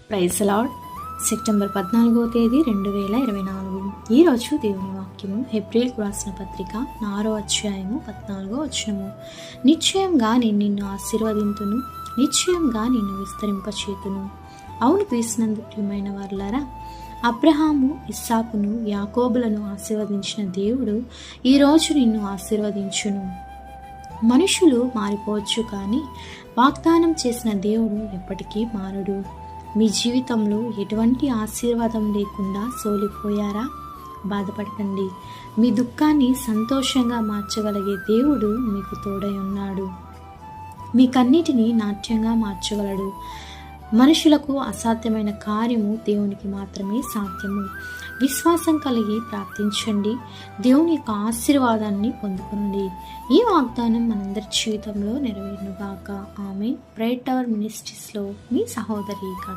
Praise lord. September 14వ తేదీ 2024. ఈరోజు దేవుని వాక్యము హెబ్రీయులకు రాసిన పత్రిక 6వ అధ్యాయము 14వ వచనము. నిశ్చయంగా నేను నిన్ను ఆశీర్వదింతును, నిశ్చయంగా నిన్ను విస్తరింపచేతును. అవును క్రీస్తునందు ప్రియమైన వారులారా, అబ్రహాము, ఇస్సాకును, యాకోబులను ఆశీర్వదించిన దేవుడు ఈరోజు నిన్ను ఆశీర్వదించును. మనుషులు మారిపోవచ్చు, కానీ వాగ్దానం చేసిన దేవుడు ఎప్పటికీ మారడు. మీ జీవితంలో ఎటువంటి ఆశీర్వాదం లేకుండా సోలిపోయారా? బాధపడకండి. మీ దుఃఖాన్ని సంతోషంగా మార్చగలిగే దేవుడు మీకు తోడై ఉన్నాడు. మీకన్నిటినీ నాట్యంగా మార్చగలడు. మనుషులకు అసాధ్యమైన కార్యము దేవునికి మాత్రమే సాధ్యము. విశ్వాసం కలిగి ప్రార్థించండి. దేవుని యొక్క ఆశీర్వాదాన్ని పొందుకోండి. ఈ వాగ్దానం మనందరి జీవితంలో నెరవేరునుగాక. ఆమేన్. ప్రేయర్ టవర్ మినిస్ట్రీస్లో మీ సహోదరి